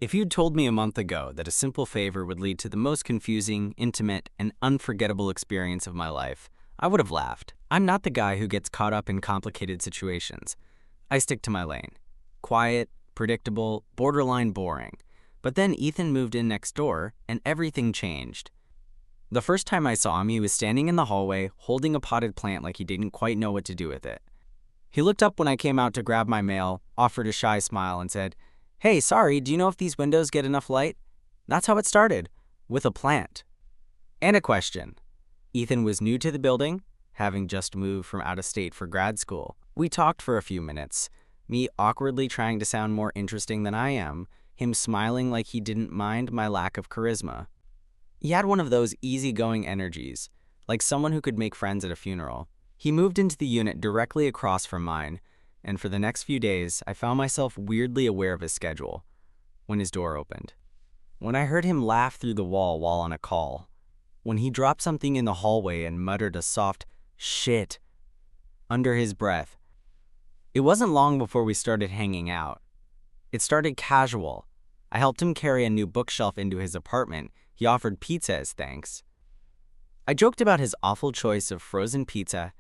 If you'd told me a month ago that a simple favor would lead to the most confusing, intimate, and unforgettable experience of my life, I would have laughed. I'm not the guy who gets caught up in complicated situations. I stick to my lane. Quiet, predictable, borderline boring. But then Ethan moved in next door, and everything changed. The first time I saw him, he was standing in the hallway, holding a potted plant like he didn't quite know what to do with it. He looked up when I came out to grab my mail, offered a shy smile, and said, "Hey, sorry, do you know if these windows get enough light?" That's how it started, with a plant. And a question. Ethan was new to the building, having just moved from out of state for grad school. We talked for a few minutes, me awkwardly trying to sound more interesting than I am, him smiling like he didn't mind my lack of charisma. He had one of those easygoing energies, like someone who could make friends at a funeral. He moved into the unit directly across from mine, and for the next few days, I found myself weirdly aware of his schedule when his door opened. When I heard him laugh through the wall while on a call. When he dropped something in the hallway and muttered a soft "shit" under his breath. It wasn't long before we started hanging out. It started casual. I helped him carry a new bookshelf into his apartment. He offered pizza as thanks. I joked about his awful choice of frozen pizza.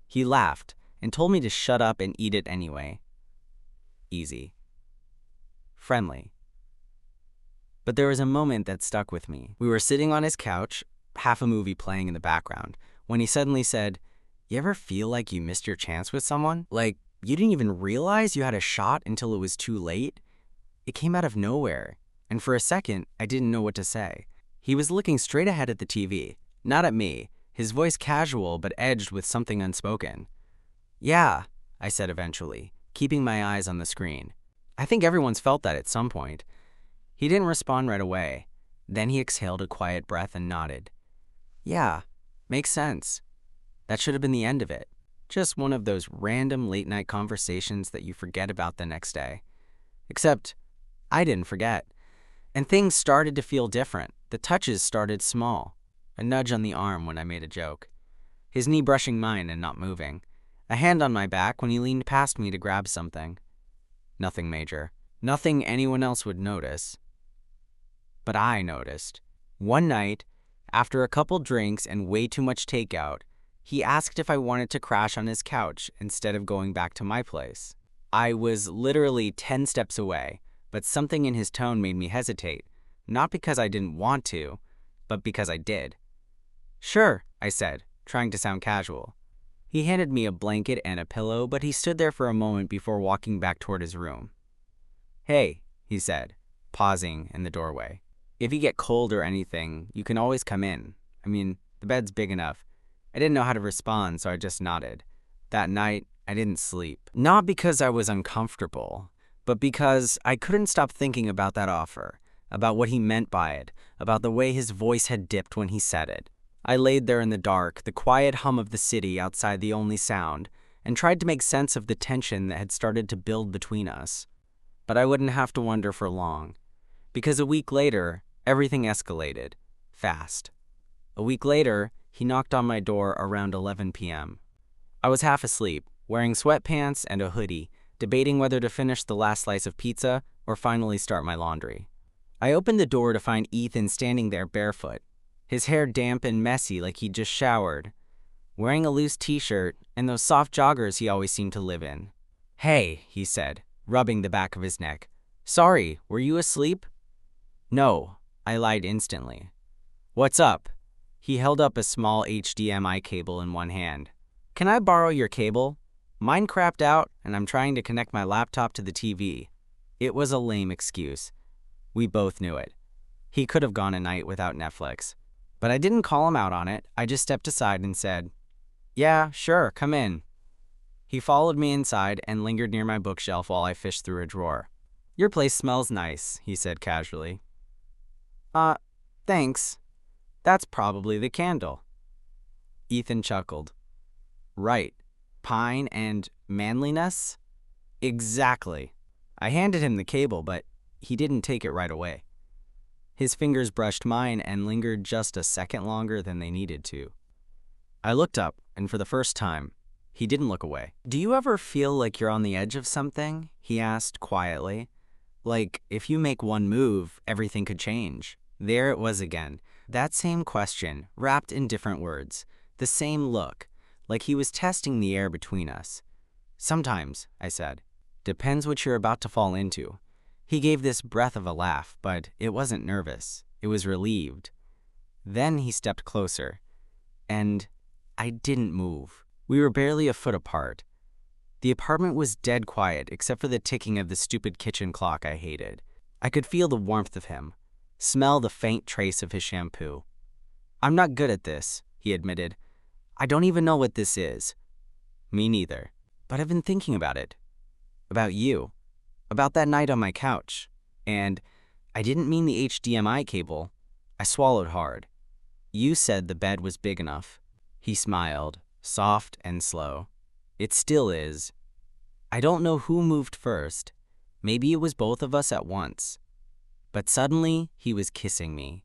He laughed and told me to shut up and eat it anyway. Easy. Friendly. But there was a moment that stuck with me. We were sitting on his couch, half a movie playing in the background, when he suddenly said, "You ever feel like you missed your chance with someone? Like you didn't even realize you had a shot until it was too late?" It came out of nowhere, and for a second, I didn't know what to say. He was looking straight ahead at the TV, not at me, his voice casual but edged with something unspoken. "Yeah," I said eventually, keeping my eyes on the screen. I think everyone's felt that at some point. He didn't respond right away. Then he exhaled a quiet breath and nodded. "Yeah, makes sense." That should have been the end of it. Just one of those random late-night conversations that you forget about the next day. Except, I didn't forget. And things started to feel different. The touches started small. A nudge on the arm when I made a joke. His knee brushing mine and not moving. A hand on my back when he leaned past me to grab something. Nothing major. Nothing anyone else would notice. But I noticed. One night, after a couple drinks and way too much takeout, he asked if I wanted to crash on his couch instead of going back to my place. I was literally 10 steps away, but something in his tone made me hesitate, not because I didn't want to, but because I did. "Sure," I said, trying to sound casual. He handed me a blanket and a pillow, but he stood there for a moment before walking back toward his room. "Hey," he said, pausing in the doorway. "If you get cold or anything, you can always come in. I mean, the bed's big enough." I didn't know how to respond, so I just nodded. That night, I didn't sleep. Not because I was uncomfortable, but because I couldn't stop thinking about that offer, about what he meant by it, about the way his voice had dipped when he said it. I laid there in the dark, the quiet hum of the city outside the only sound, and tried to make sense of the tension that had started to build between us. But I wouldn't have to wonder for long, because a week later, everything escalated, fast. A week later, he knocked on my door around 11 p.m. I was half asleep, wearing sweatpants and a hoodie, debating whether to finish the last slice of pizza or finally start my laundry. I opened the door to find Ethan standing there barefoot, his hair damp and messy like he'd just showered, wearing a loose t-shirt and those soft joggers he always seemed to live in. "Hey," he said, rubbing the back of his neck. "Sorry, were you asleep?" "No," I lied instantly. "What's up?" He held up a small HDMI cable in one hand. "Can I borrow your cable? Mine crapped out, and I'm trying to connect my laptop to the TV." It was a lame excuse. We both knew it. He could have gone a night without Netflix. But I didn't call him out on it. I just stepped aside and said, "Yeah, sure, come in." He followed me inside and lingered near my bookshelf while I fished through a drawer. "Your place smells nice," he said casually. Thanks. That's probably the candle." Ethan chuckled. "Right. Pine and manliness?" "Exactly." I handed him the cable, but he didn't take it right away. His fingers brushed mine and lingered just a second longer than they needed to. I looked up, and for the first time, he didn't look away. "Do you ever feel like you're on the edge of something?" he asked quietly. Like, if you make one move, everything could change. There it was again. That same question, wrapped in different words. The same look, like he was testing the air between us. Sometimes, I said. Depends what you're about to fall into. He gave this breath of a laugh, but it wasn't nervous. It was relieved. Then he stepped closer, and I didn't move. We were barely a foot apart. The apartment was dead quiet except for the ticking of the stupid kitchen clock I hated. I could feel the warmth of him, smell the faint trace of his shampoo. I'm not good at this, he admitted. I don't even know what this is. Me neither. But I've been thinking about it. About you. About that night on my couch. And I didn't mean the HDMI cable. I swallowed hard. You said the bed was big enough. He smiled, soft and slow. It still is. I don't know who moved first. Maybe it was both of us at once. But suddenly, he was kissing me.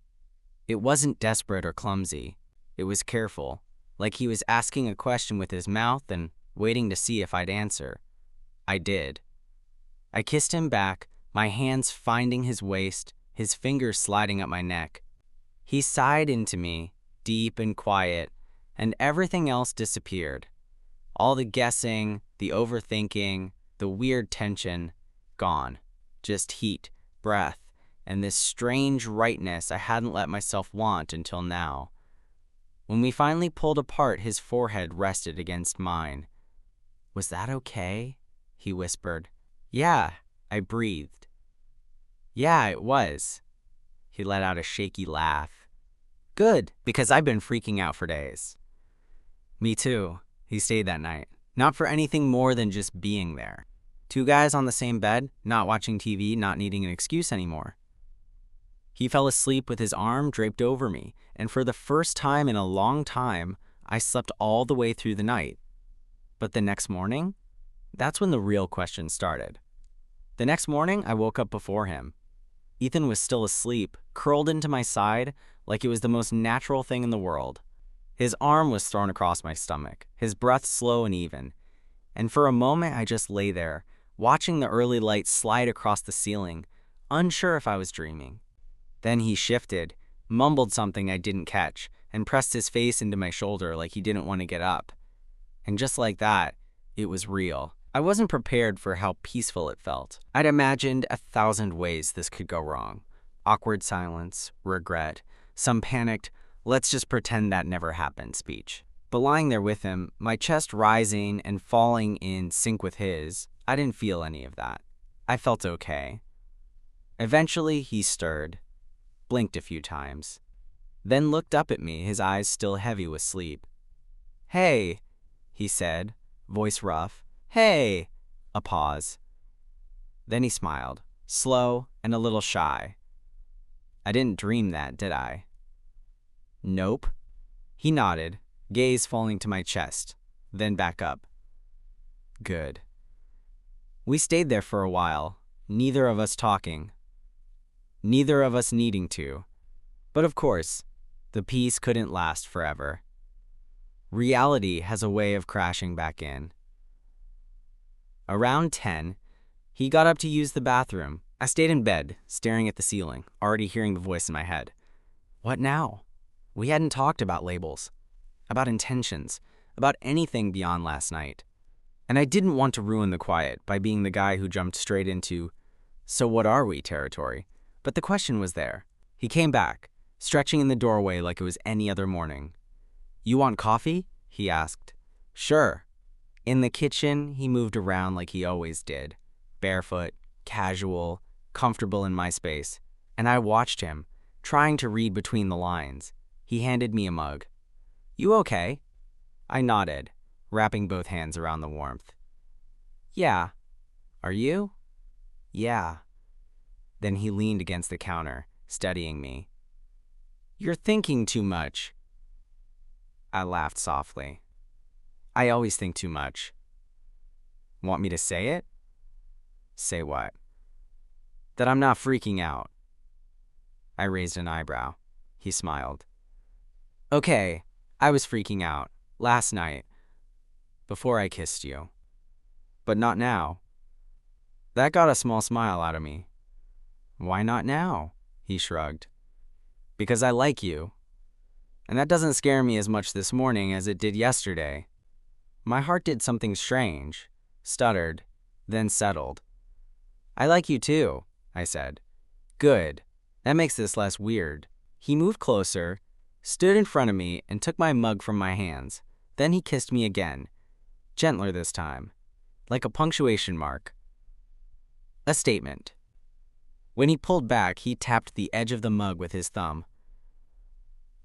It wasn't desperate or clumsy. It was careful, like he was asking a question with his mouth and waiting to see if I'd answer. I did. I kissed him back, my hands finding his waist, his fingers sliding up my neck. He sighed into me, deep and quiet, and everything else disappeared. All the guessing, the overthinking, the weird tension, gone. Just heat, breath, and this strange rightness I hadn't let myself want until now. When we finally pulled apart, his forehead rested against mine. Was that okay? He whispered. Yeah, I breathed. Yeah, it was. He let out a shaky laugh. Good, because I've been freaking out for days. Me too. He stayed that night. Not for anything more than just being there. Two guys on the same bed, not watching TV, not needing an excuse anymore. He fell asleep with his arm draped over me, and for the first time in a long time, I slept all the way through the night. But the next morning? That's when the real question started. The next morning, I woke up before him. Ethan was still asleep, curled into my side like it was the most natural thing in the world. His arm was thrown across my stomach, his breath slow and even. And for a moment, I just lay there, watching the early light slide across the ceiling, unsure if I was dreaming. Then he shifted, mumbled something I didn't catch, and pressed his face into my shoulder like he didn't want to get up. And just like that, it was real. I wasn't prepared for how peaceful it felt. I'd imagined 1,000 ways this could go wrong. Awkward silence, regret, some panicked, let's just pretend that never happened speech. But lying there with him, my chest rising and falling in sync with his, I didn't feel any of that. I felt okay. Eventually, he stirred, blinked a few times, then looked up at me, his eyes still heavy with sleep. Hey, he said, voice rough. Hey! A pause. Then he smiled, slow and a little shy. I didn't dream that, did I? Nope. He nodded, gaze falling to my chest, then back up. Good. We stayed there for a while, neither of us talking, neither of us needing to. But of course, the peace couldn't last forever. Reality has a way of crashing back in. Around 10, he got up to use the bathroom. I stayed in bed, staring at the ceiling, already hearing the voice in my head. What now? We hadn't talked about labels, about intentions, about anything beyond last night. And I didn't want to ruin the quiet by being the guy who jumped straight into, so what are we territory? But the question was there. He came back, stretching in the doorway like it was any other morning. You want coffee? He asked. Sure. In the kitchen, he moved around like he always did, barefoot, casual, comfortable in my space, and I watched him, trying to read between the lines. He handed me a mug. You okay? I nodded, wrapping both hands around the warmth. Yeah. Are you? Yeah. Then he leaned against the counter, studying me. You're thinking too much. I laughed softly. I always think too much. Want me to say it? Say what? That I'm not freaking out. I raised an eyebrow. He smiled. Okay, I was freaking out. Last night. Before I kissed you. But not now. That got a small smile out of me. Why not now? He shrugged. Because I like you. And that doesn't scare me as much this morning as it did yesterday. My heart did something strange, stuttered, then settled. I like you too, I said. Good. That makes this less weird. He moved closer, stood in front of me, and took my mug from my hands. Then he kissed me again, gentler this time, like a punctuation mark. A statement. When he pulled back, he tapped the edge of the mug with his thumb.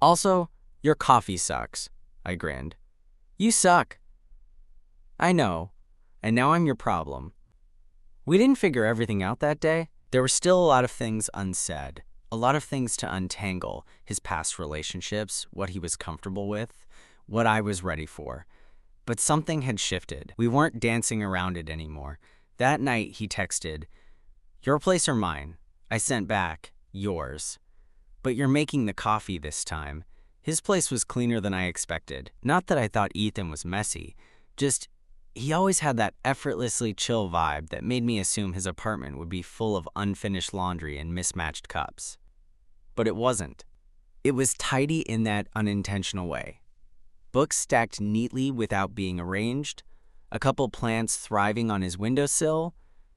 Also, your coffee sucks, I grinned. You suck. I know, and now I'm your problem. We didn't figure everything out that day. There were still a lot of things unsaid, a lot of things to untangle, his past relationships, what he was comfortable with, what I was ready for. But something had shifted. We weren't dancing around it anymore. That night, he texted, "Your place or mine?" I sent back, "Yours. But you're making the coffee this time." His place was cleaner than I expected. Not that I thought Ethan was messy, just he always had that effortlessly chill vibe that made me assume his apartment would be full of unfinished laundry and mismatched cups. But it wasn't. It was tidy in that unintentional way. Books stacked neatly without being arranged, a couple plants thriving on his windowsill,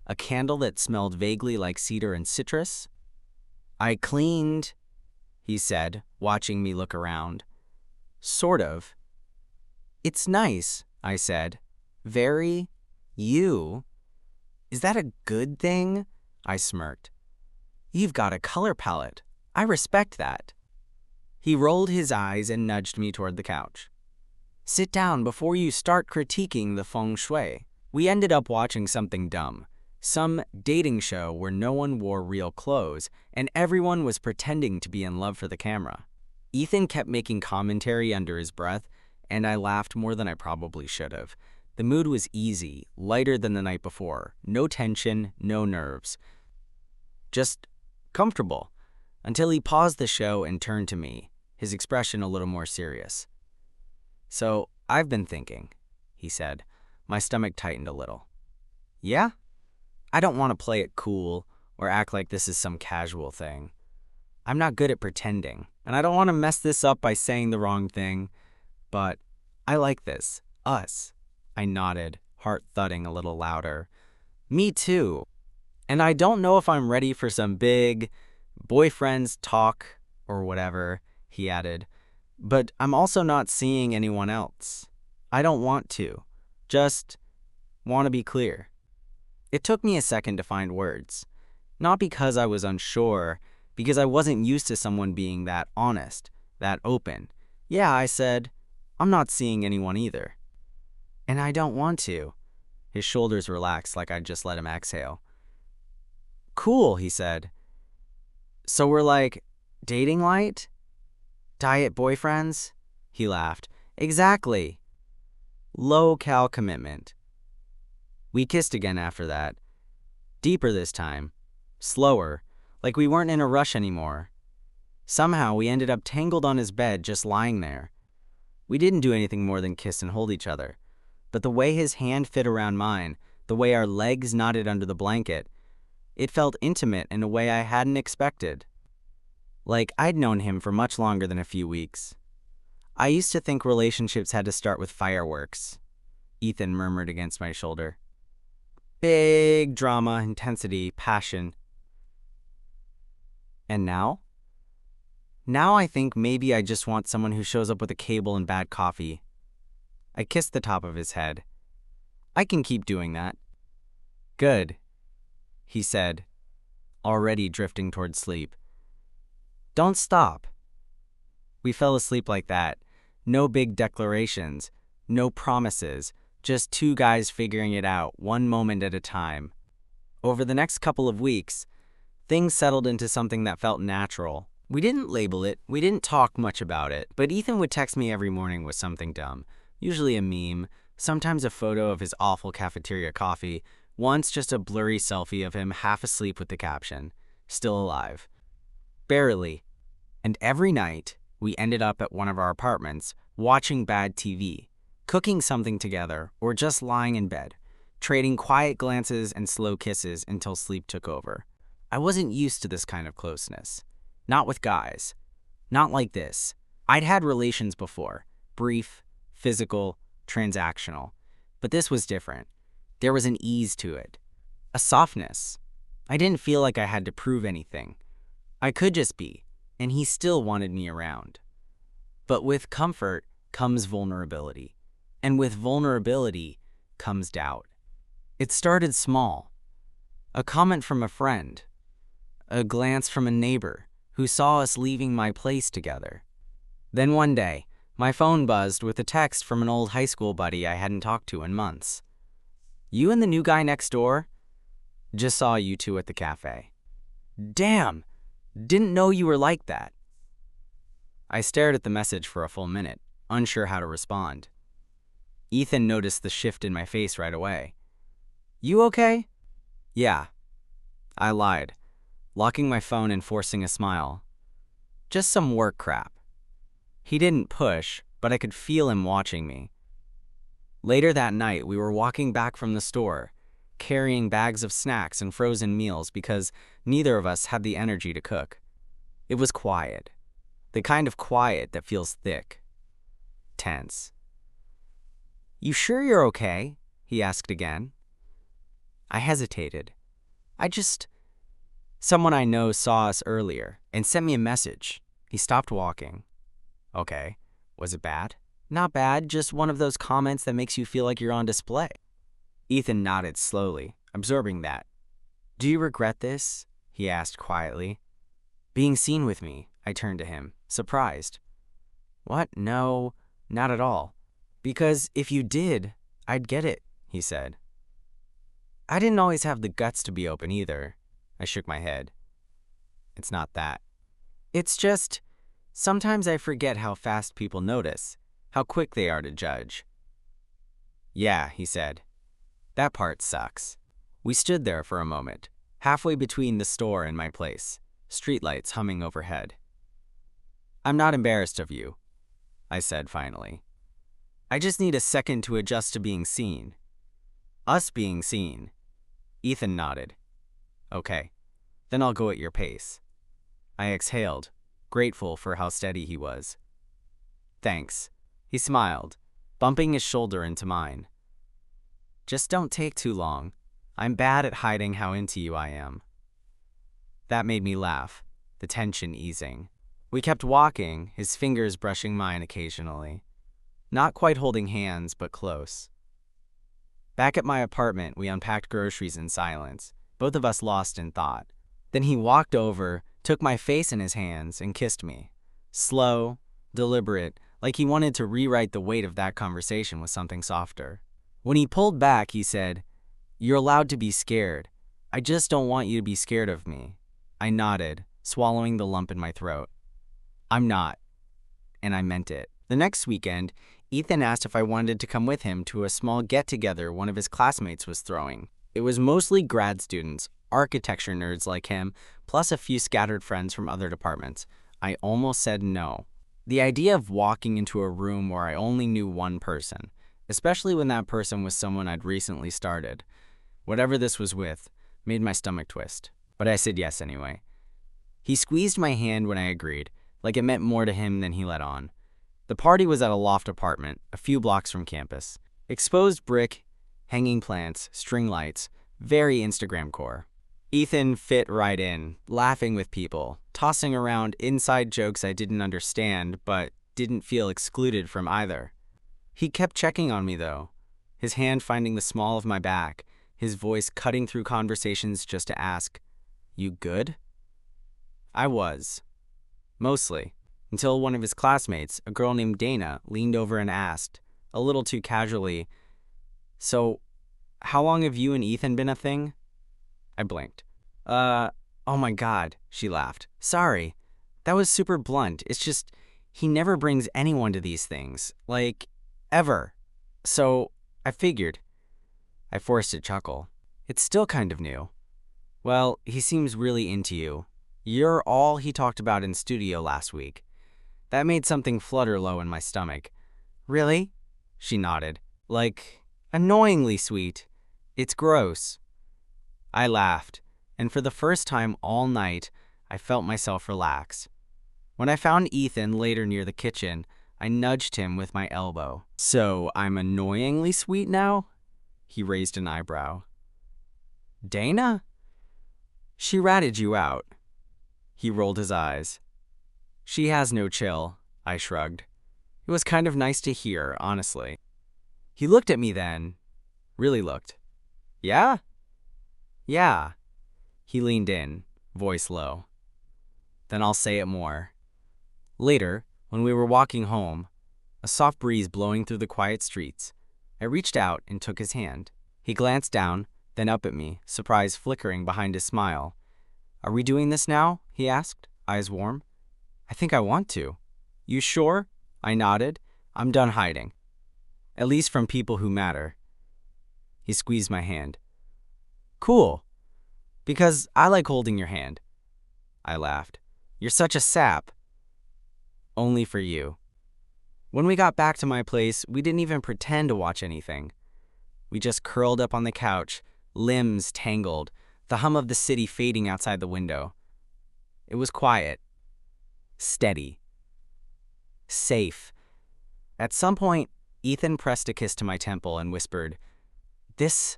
a candle that smelled vaguely like cedar and citrus. I cleaned, he said, watching me look around. Sort of. It's nice, I said. Very you. Is that a good thing? I smirked. You've got a color palette. I respect that. He rolled his eyes and nudged me toward the couch. Sit down before you start critiquing the feng shui. We ended up watching something dumb. Some dating show where no one wore real clothes and everyone was pretending to be in love for the camera. Ethan kept making commentary under his breath, and I laughed more than I probably should have. The mood was easy, lighter than the night before. No tension, no nerves. Just comfortable. Until he paused the show and turned to me, his expression a little more serious. So, I've been thinking, he said. My stomach tightened a little. Yeah? I don't want to play it cool or act like this is some casual thing. I'm not good at pretending, and I don't want to mess this up by saying the wrong thing, but I like this. Us. I nodded, heart thudding a little louder. Me too. And I don't know if I'm ready for some big boyfriends talk or whatever, he added. But I'm also not seeing anyone else. I don't want to. Just want to be clear. It took me a second to find words. Not because I was unsure, because I wasn't used to someone being that honest, that open. Yeah, I said, I'm not seeing anyone either. And I don't want to. His shoulders relaxed like I'd just let him exhale. Cool, he said. So we're like, dating light? Diet boyfriends? He laughed. Exactly. Low-cal commitment. We kissed again after that. Deeper this time. Slower, like we weren't in a rush anymore. Somehow we ended up tangled on his bed, just lying there. We didn't do anything more than kiss and hold each other. But the way his hand fit around mine, the way our legs knotted under the blanket, it felt intimate in a way I hadn't expected. Like I'd known him for much longer than a few weeks. I used to think relationships had to start with fireworks, Ethan murmured against my shoulder. Big drama, intensity, passion. And now? Now I think maybe I just want someone who shows up with a cable and bad coffee. I kissed the top of his head. I can keep doing that. Good, he said, already drifting toward sleep. Don't stop. We fell asleep like that. No big declarations, no promises, just two guys figuring it out, one moment at a time. Over the next couple of weeks, things settled into something that felt natural. We didn't label it, we didn't talk much about it, but Ethan would text me every morning with something dumb. Usually a meme, sometimes a photo of his awful cafeteria coffee, once just a blurry selfie of him half asleep with the caption, "Still alive." Barely. And every night, we ended up at one of our apartments, watching bad TV, cooking something together, or just lying in bed, trading quiet glances and slow kisses until sleep took over. I wasn't used to this kind of closeness. Not with guys. Not like this. I'd had relations before. Brief, physical, transactional. But this was different. There was an ease to it. A softness. I didn't feel like I had to prove anything. I could just be, and he still wanted me around. But with comfort comes vulnerability. And with vulnerability comes doubt. It started small. A comment from a friend. A glance from a neighbor who saw us leaving my place together. Then one day, my phone buzzed with a text from an old high school buddy I hadn't talked to in months. "You and the new guy next door? Just saw you two at the cafe." "Damn! Didn't know you were like that." I stared at the message for a full minute, unsure how to respond. Ethan noticed the shift in my face right away. "You okay?" "Yeah." I lied, locking my phone and forcing a smile. "Just some work crap." He didn't push, but I could feel him watching me. Later that night, we were walking back from the store, carrying bags of snacks and frozen meals because neither of us had the energy to cook. It was quiet. The kind of quiet that feels thick. Tense. "You sure you're okay?" he asked again. I hesitated. Someone I know saw us earlier and sent me a message. He stopped walking. "Okay. Was it bad?" "Not bad, just one of those comments that makes you feel like you're on display." Ethan nodded slowly, absorbing that. "Do you regret this?" he asked quietly. "Being seen with me," I turned to him, surprised. "What? No, not at all. Because if you did, I'd get it," he said. I didn't always have the guts to be open either. I shook my head. "It's not that. It's just, sometimes I forget how fast people notice, how quick they are to judge." "Yeah," he said. "That part sucks." We stood there for a moment, halfway between the store and my place, streetlights humming overhead. "I'm not embarrassed of you," I said finally. "I just need a second to adjust to being seen." Us being seen. Ethan nodded. "Okay, then I'll go at your pace." I exhaled, grateful for how steady he was. "Thanks." He smiled, bumping his shoulder into mine. "Just don't take too long. I'm bad at hiding how into you I am." That made me laugh, the tension easing. We kept walking, his fingers brushing mine occasionally. Not quite holding hands, but close. Back at my apartment, we unpacked groceries in silence, both of us lost in thought. Then he walked over, took my face in his hands, and kissed me. Slow, deliberate, like he wanted to rewrite the weight of that conversation with something softer. When he pulled back, he said, "You're allowed to be scared. I just don't want you to be scared of me." I nodded, swallowing the lump in my throat. "I'm not." And I meant it. The next weekend, Ethan asked if I wanted to come with him to a small get-together one of his classmates was throwing. It was mostly grad students, architecture nerds like him, plus a few scattered friends from other departments. I almost said no. The idea of walking into a room where I only knew one person, especially when that person was someone I'd recently started, whatever this was with, made my stomach twist. But I said yes anyway. He squeezed my hand when I agreed, like it meant more to him than he let on. The party was at a loft apartment, a few blocks from campus. Exposed brick, hanging plants, string lights, very Instagram core. Ethan fit right in, laughing with people, tossing around inside jokes I didn't understand, but didn't feel excluded from either. He kept checking on me though, his hand finding the small of my back, his voice cutting through conversations just to ask, "You good?" I was. Mostly. Until one of his classmates, a girl named Dana, leaned over and asked, a little too casually, "So, how long have you and Ethan been a thing?" I blinked. Oh my God," she laughed. "Sorry. That was super blunt. It's just, he never brings anyone to these things. Like, ever. So, I figured." I forced a chuckle. "It's still kind of new." "Well, he seems really into you. You're all he talked about in studio last week." That made something flutter low in my stomach. "Really?" She nodded. "Like, annoyingly sweet. It's gross." I laughed, and for the first time all night, I felt myself relax. When I found Ethan later near the kitchen, I nudged him with my elbow. "So I'm annoyingly sweet now?" He raised an eyebrow. "Dana? She ratted you out." He rolled his eyes. "She has no chill," I shrugged. It was kind of nice to hear, honestly. He looked at me then. Really looked. "Yeah?" "Yeah." He leaned in, voice low. "Then I'll say it more." Later, when we were walking home, a soft breeze blowing through the quiet streets, I reached out and took his hand. He glanced down, then up at me, surprise flickering behind his smile. "Are we doing this now?" he asked, eyes warm. "I think I want to." "You sure?" I nodded. "I'm done hiding. At least from people who matter." He squeezed my hand. "Cool. Because I like holding your hand." I laughed. "You're such a sap." "Only for you." When we got back to my place, we didn't even pretend to watch anything. We just curled up on the couch, limbs tangled, the hum of the city fading outside the window. It was quiet, steady, safe. At some point, Ethan pressed a kiss to my temple and whispered, This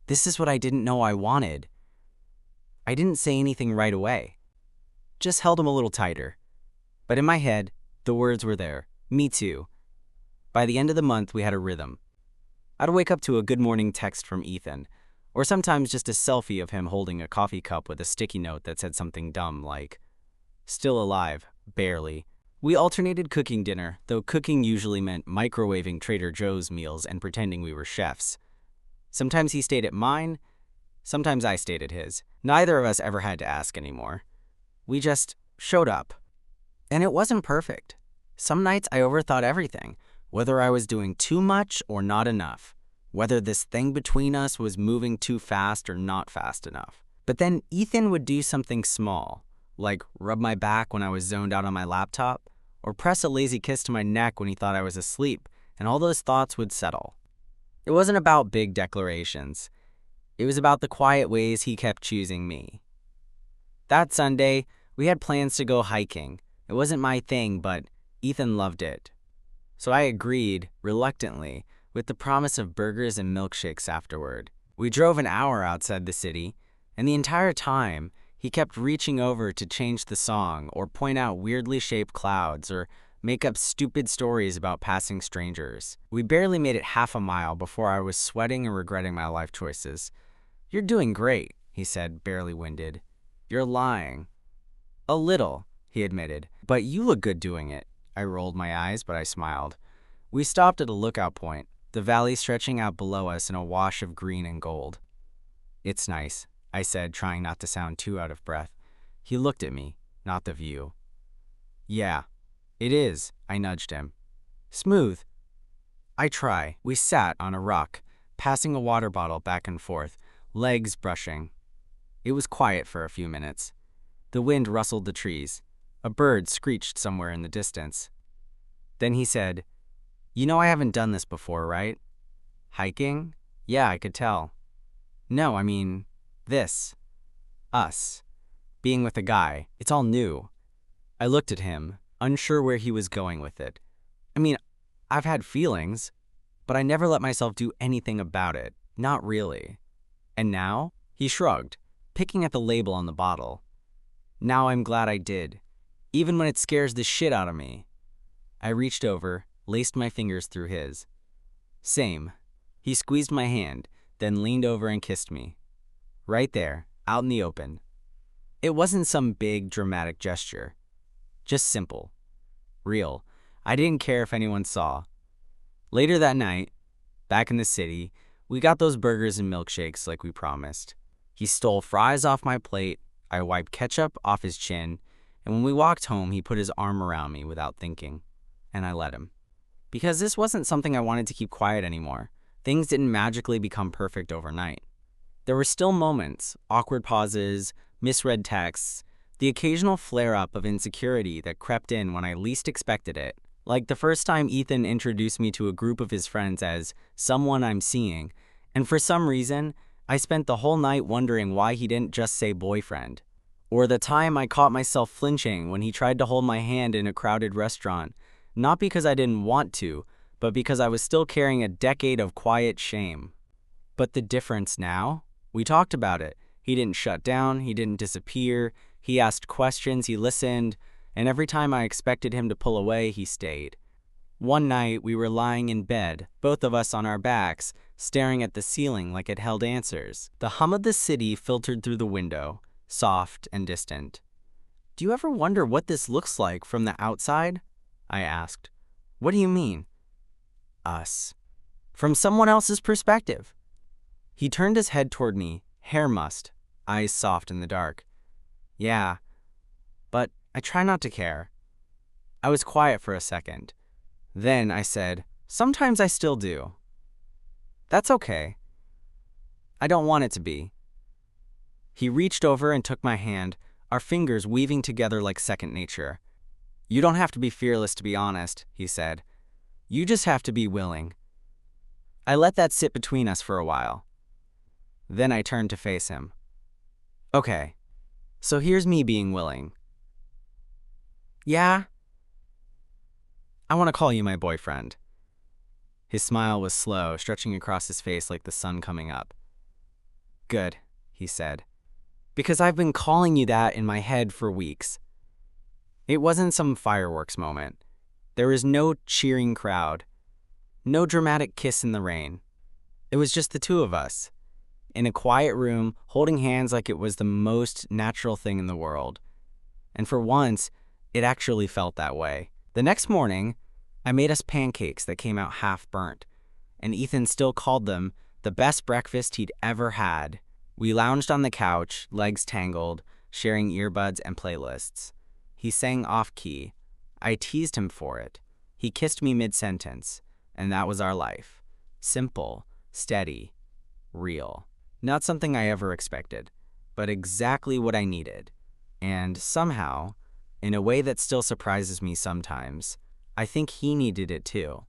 is what I didn't know I wanted." I didn't say anything right away. Just held him a little tighter. But in my head, the words were there. Me too. By the end of the month, we had a rhythm. I'd wake up to a good morning text from Ethan, or sometimes just a selfie of him holding a coffee cup with a sticky note that said something dumb like, "Still alive, barely." We alternated cooking dinner, though cooking usually meant microwaving Trader Joe's meals and pretending we were chefs. Sometimes he stayed at mine, sometimes I stayed at his. Neither of us ever had to ask anymore. We just showed up. And it wasn't perfect. Some nights I overthought everything, whether I was doing too much or not enough, whether this thing between us was moving too fast or not fast enough. But then Ethan would do something small, like rub my back when I was zoned out on my laptop, or press a lazy kiss to my neck when he thought I was asleep, and all those thoughts would settle. It wasn't about big declarations. It was about the quiet ways he kept choosing me. That Sunday, we had plans to go hiking. It wasn't my thing, but Ethan loved it. So I agreed, reluctantly, with the promise of burgers and milkshakes afterward. We drove an hour outside the city, and the entire time, he kept reaching over to change the song or point out weirdly shaped clouds or make up stupid stories about passing strangers. We barely made it half a mile before I was sweating and regretting my life choices. "You're doing great," he said, barely winded. "You're lying." "A little," he admitted. "But you look good doing it." I rolled my eyes, but I smiled. We stopped at a lookout point, the valley stretching out below us in a wash of green and gold. "It's nice," I said, trying not to sound too out of breath. He looked at me, not the view. "Yeah, it is," I nudged him. "Smooth." I try. We sat on a rock, passing a water bottle back and forth, legs brushing. It was quiet for a few minutes. The wind rustled the trees. A bird screeched somewhere in the distance. Then he said, "You know I haven't done this before, right?" "Hiking?" "Yeah, I could tell." "No, I mean, this. Us. Being with a guy. It's all new." I looked at him, unsure where he was going with it. I mean, I've had feelings, but I never let myself do anything about it. Not really. "And now?" He shrugged, picking at the label on the bottle. "Now I'm glad I did, even when it scares the shit out of me." I reached over, laced my fingers through his. "Same." He squeezed my hand, then leaned over and kissed me. Right there, out in the open. It wasn't some big, dramatic gesture. Just simple. Real. I didn't care if anyone saw. Later that night, back in the city, we got those burgers and milkshakes like we promised. He stole fries off my plate, I wiped ketchup off his chin, and when we walked home, he put his arm around me without thinking. And I let him. Because this wasn't something I wanted to keep quiet anymore. Things didn't magically become perfect overnight. There were still moments, awkward pauses, misread texts, the occasional flare-up of insecurity that crept in when I least expected it. Like the first time Ethan introduced me to a group of his friends as someone I'm seeing, and for some reason, I spent the whole night wondering why he didn't just say boyfriend. Or the time I caught myself flinching when he tried to hold my hand in a crowded restaurant, not because I didn't want to, but because I was still carrying a decade of quiet shame. But the difference now? We talked about it. He didn't shut down, he didn't disappear, he asked questions, he listened, and every time I expected him to pull away, he stayed. One night, we were lying in bed, both of us on our backs, staring at the ceiling like it held answers. The hum of the city filtered through the window, soft and distant. "Do you ever wonder what this looks like from the outside?" I asked. "What do you mean?" "Us. From someone else's perspective." He turned his head toward me, hair mussed, eyes soft in the dark. "Yeah, but I try not to care." I was quiet for a second. Then I said, "Sometimes I still do." "That's okay. I don't want it to be." He reached over and took my hand, our fingers weaving together like second nature. "You don't have to be fearless to be honest," he said. "You just have to be willing." I let that sit between us for a while. Then I turned to face him. "Okay, so here's me being willing. Yeah, I want to call you my boyfriend." His smile was slow, stretching across his face like the sun coming up. "Good," he said, "because I've been calling you that in my head for weeks." It wasn't some fireworks moment. There was no cheering crowd, no dramatic kiss in the rain. It was just the two of us, in a quiet room, holding hands like it was the most natural thing in the world. And for once, it actually felt that way. The next morning, I made us pancakes that came out half burnt, and Ethan still called them the best breakfast he'd ever had. We lounged on the couch, legs tangled, sharing earbuds and playlists. He sang off-key. I teased him for it. He kissed me mid-sentence, and that was our life. Simple, steady, real. Not something I ever expected, but exactly what I needed. And somehow, in a way that still surprises me sometimes, I think he needed it too.